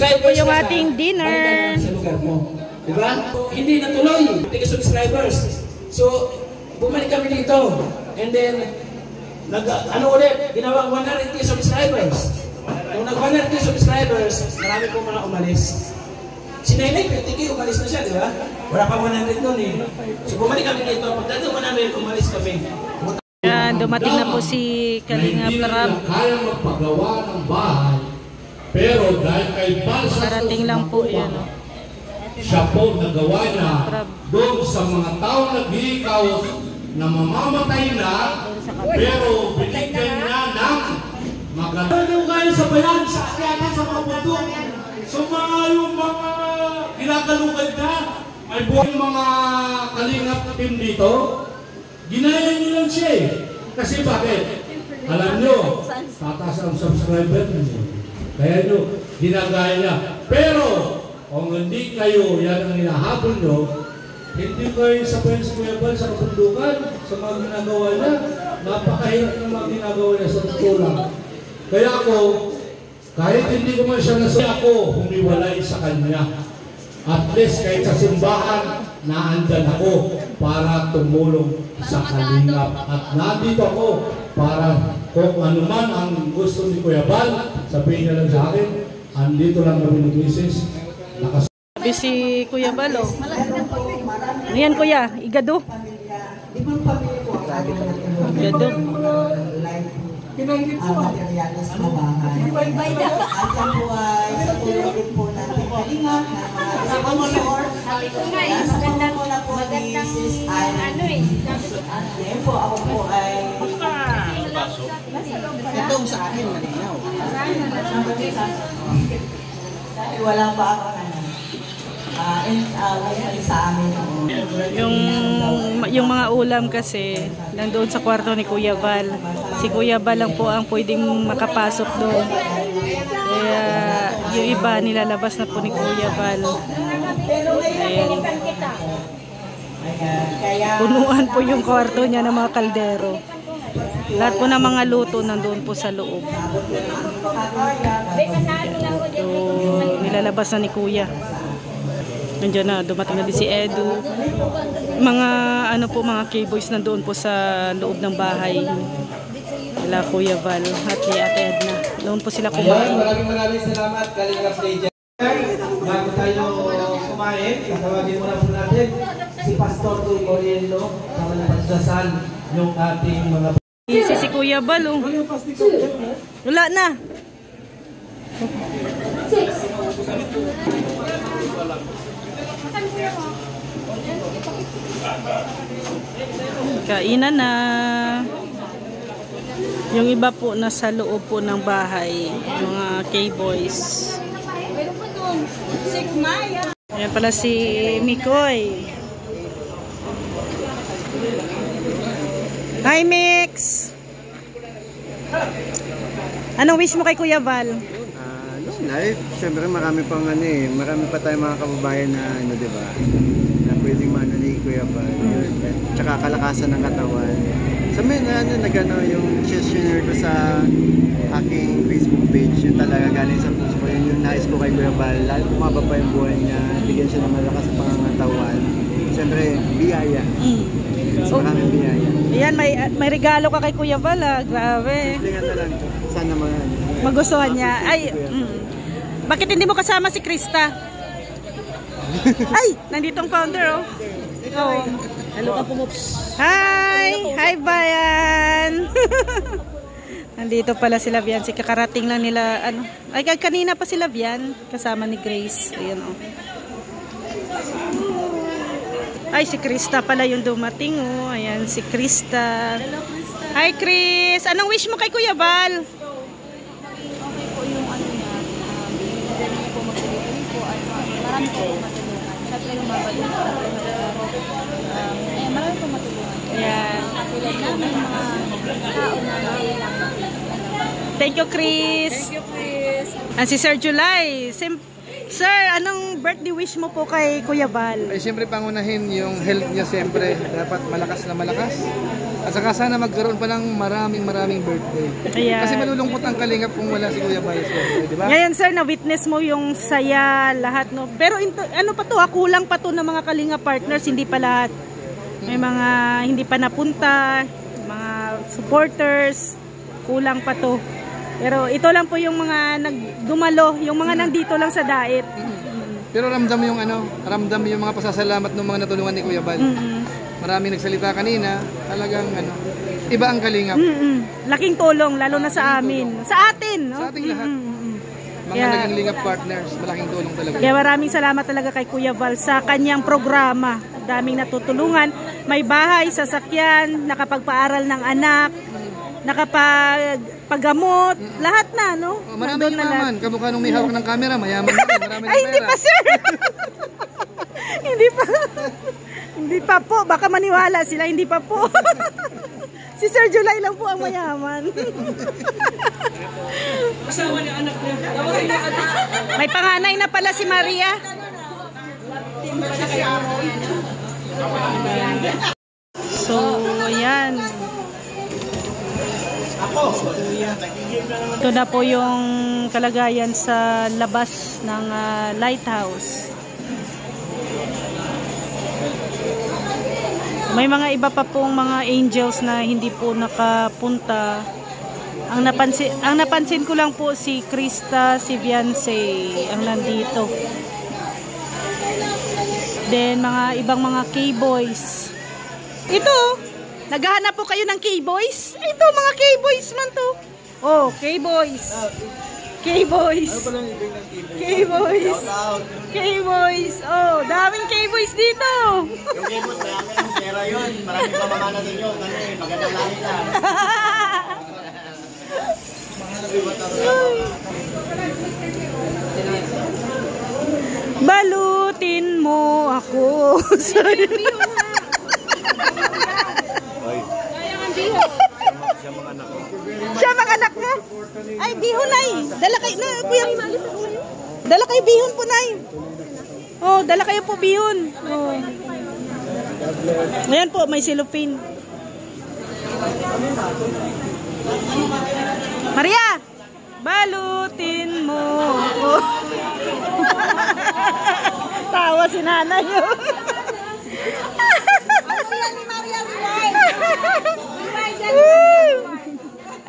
subscribers yung ating dinner sa lugar mo. Diba? Hindi natuloy. Hindi subscribers. So, bumalik kami dito. And then, ulit, ginawang 100 subscribers. Nung nag-100 subscribers, marami pong mga umalis. Si Nenay, 50K, umalis na siya, di ba? Wala pa 100 nun eh. So, bumalik kami dito. Pagdating 100, umalis kami. Yan, dumating na po si Kalinga Prab. Kayang magpagawa ng bahay, pero dahil kay Balsa Karating lang po yan. siya po nagawa niya doon sa mga taong nag-iikaw na mamamatay na, pero binigyan niya ng maganda. Ano kayo sa bayan, sa akyatan, sa mga bundok, sa mga yung mga kinakalugad na, ay buong mga kalingap team dito, ginaya niyo lang siya eh. Kasi bakit? Alam nyo, tataas ang subscriber niyo. Kaya nyo, ginagaya niya. Pero, kung hindi kayo, yan ang hinahabol nyo, hindi kayo sa Pwens Kuya Bal, sa kabundukan, sa mga ginagawa niya, napakahirap ng mga ginagawa niya sa tulang. Kaya ako, kahit hindi ko man siya nasa ako, humiwalay sa kanya. At least kahit sa simbahan, naandyan ako para tumulong sa kalingap. At nandito ako para kung ano man ang gusto ni Kuya Bal, sabihin niya lang sa akin, andito lang kami ni Mrs. Sabi si Kuya Bal, oh. Ano yan, Kuya? Igado? Igado? Pinanggit po ang materialis na bahay. At yan po ay sa tulong din po natin kalinga sa sponsor. Sa tulong po na po ni Sis Irene. Ngayon po ako po ay itong sa akin malinaw. Wala pa ako sa amin. Yung mga ulam kasi nandoon sa kwarto ni Kuya Bal. Si Kuya Bal lang po ang pwedeng makapasok doon. Kaya yung iba nilalabas na po ni Kuya Bal. Ayan. Punuan po yung kwarto niya ng mga kaldero. Lahat po ng mga luto nandoon po sa loob. So, nilalabas na ni Kuya. Nandiyan na, dumating na din si Edu. Mga ano po, mga K-boys nandoon po sa loob ng bahay nila Kuya Bal at ni Ate Edna. Doon po sila kumain. Maraming salamat, Kalingap Legend. Bago tayo kumain, tatawagin muna po natin si Pastor Tuy Morielo para napagdasal yung ating mga... Si Kuya Bal, oh. Wala na. Kainan na. Yung iba po nasa loob po ng bahay, mga K-boys. Ayan pala si Mikoy. Hi Mix. Anong wish mo kay Kuya Bal? Long life, syempre marami pang marami pa tayong mga kababayan na di ba? Na pwedeng maano ni Kuya Bal. Tsaka kalakasan ng katawan. Sa may yung share ko sa aking Facebook page, yung talaga galing sa puso ko, yung nais ko kay Kuya Bal, lalo kumaba pa yung buhay niya, bigyan siya ng malakas sa pangangatawan. Siyempre, biyaya. So, maraming biyaya. Yan, may regalo ka kay Kuya Bal, ah. Grabe. Tingnan na lang. Sana magustuhan niya. Ay, bakit hindi mo kasama si Krista? Ay, nandito ang founder, oh. Oh. Hello ka po. Hi! Hi, bayan! Nandito pala sila Bian. Si kakarating lang nila, ano. Ay, kanina pa sila Bian. Kasama ni Grace. Ayan, oh. Ay, si Krista pala yung dumating, oh. Ayan, si Krista. Hello, Krista. Hi, Chris! Anong wish mo kay Kuya Bal? Okay po yung ano niya. Hindi po magpilitin po. Marami po matulungan. Siyempre lumabad yung marami po matulungan. Ayan. Tulad namin mga tao na nangailangan. Thank you, Chris. Thank you, Chris. And si Sir July. Sir, anong birthday wish mo po kay Kuya Bal? Ay, siyempre pangunahin yung health niya siyempre. Dapat malakas na malakas. At saka sana magkaroon pa ng maraming birthday. Ayan. Kasi malulungkot ang Kalingap kung wala si Kuya Bayas birthday, di ba? Ngayon sir, na-witness mo yung saya, lahat no. Pero ano pa to, kulang pa to ng mga Kalingap partners, hindi pa lahat. May mga hindi pa napunta, mga supporters, kulang pa to. Pero ito lang po yung mga nagdumalo, yung mga nandito lang sa Dait. Pero ramdam yung mga pasasalamat ng mga natulungan ni Kuya Bal. Maraming nagsalita kanina, talagang iba ang Kalingap. Laking tulong, lalo na sa amin. Sa atin, no? Sa ating lahat. Mga naging Lingap partners, malaking tulong talaga. Kaya maraming salamat talaga kay Kuya Val sa kanyang programa. Daming natutulungan. May bahay, sasakyan, nakapagpaaral ng anak, nakapagpagamot, lahat na, no? Maraming yaman. Kamukha nung may hawak ng camera, mayaman na. Marami ay, hindi pa, sir! Hindi pa. Hindi pa po. Baka maniwala sila. Hindi pa po. Si Sir July lang po ang mayaman. Asawa niya anak niya. May panganay na pala si Maria. So, ayan. Ito na po yung kalagayan sa labas ng lighthouse. May mga iba pa pong mga angels na hindi po nakapunta. Ang napansin ko lang po si Krista, si Viance ang nandito. Then mga ibang mga K-boys. Ito, naghahanap po kayo ng K-boys? Ito, mga K-boys man to. Oh, K-boys. K-boys. K-boys. K-boys. Oh, daming K-boys dito. Yung K-boys, marami ng pera yun. Maraming pamamana din yun. Magandang lahi lang. Balutin mo ako. Sorry. Siya mga anak mo. Ay, bihon ay. Dala kayo na, kuya. Dala kayo bihon po, nay. Oh, dala kayo po bihon. Oh. Ayan po, may cellophane. Maria, balutin mo ako. Tawa si nanay.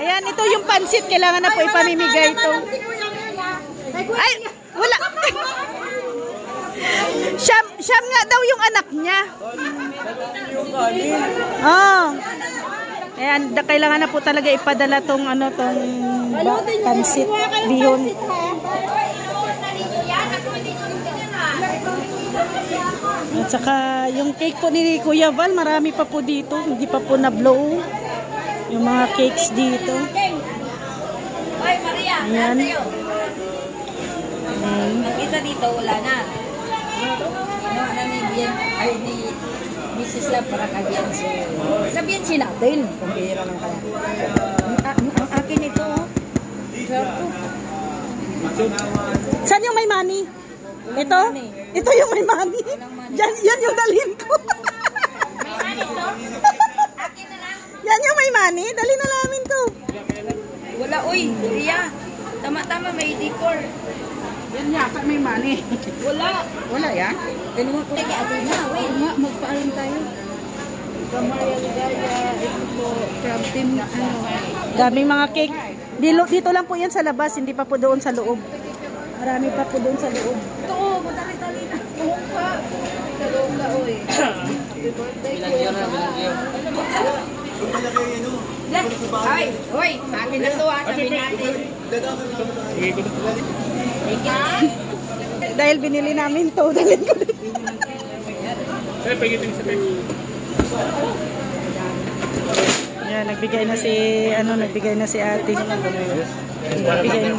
Ayan, ito yung pansit. Kailangan na po ipamimigay ito. Ay, wala. Siyam nga daw yung anak niya. Oh. Ayan, kailangan na po talaga ipadala tong pansit. Bihon. At saka yung cake po ni Kuya Val, marami pa po dito. Hindi pa po na-blow. Yung mga cakes dito. Ayan. Ang isa dito, wala na. Ay, di Mrs. Love para kabiyan si... Sabihin si natin. Kung bihira lang kaya. Ang akin ito, saan yung may money? Ito? Ito yung may money. Yan yung dalhin ko. may money to? Akin na lang. Yan yung may money. Dali na namin to. Wala, uy, Ria. Tama-tama, may decor. Yan yata may money. Wala. Wala yan? Ganun ko. Teka, ate na, wait. Magpaalam tayo. Kamaria Ligaya, ito po, from team, Daming mga cake. Dito lang po yan sa labas. Hindi pa po doon sa loob. Marami pa po doon sa loob. ito, madali-dali na. Oo pa. Sa loob na, uy. Happy birthday ko. Ay, uy, akin na to, sabi natin. Dahil binili namin to, dalhin ko dito. Yan, nagbigay na si ate. Nagbigay na.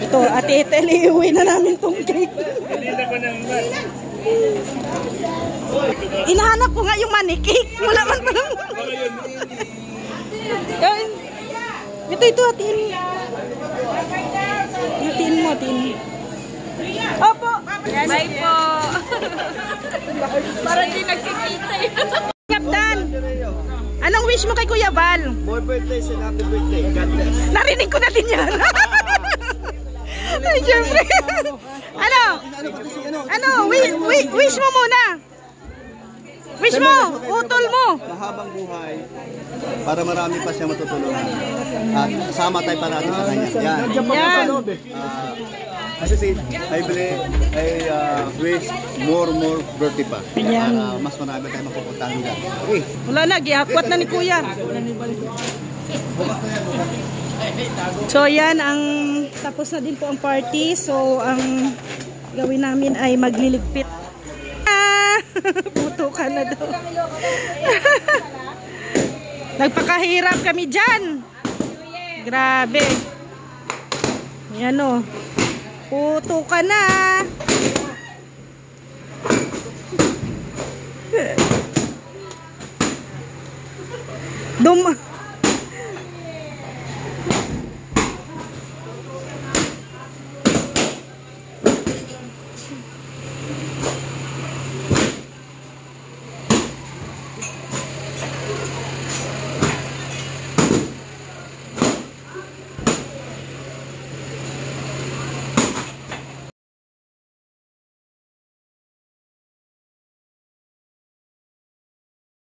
Ito, ate Ethel, iuwi na namin tong cake. Inahanap ko nga yung money cake. Wala man pa lang. Ito, hatiin mo. Hatiin mo. Opo. Bye po. Para hindi nagkikita eh. Kapdan, anong wish mo kay Kuya Val? More birthdays and happy birthday. God bless. Narinig ko na din yan. Ay, syempre. Ano, wish mo muna. Wish mo, utol mo. Mahabang buhay para marami pa siya matutulungan. At sama tayo parati sa kanya. Yan. Kasi I wish more birthday pa. Para mas marami tayo mapupuntahan dyan. Okay. Wala na, gihakwat na ni Kuya. So yan, tapos na din po ang party. So ang gawin namin ay magliligpit. Puto ka na daw. Nagpakahirap kami dyan. Grabe. Yan o. Puto ka na.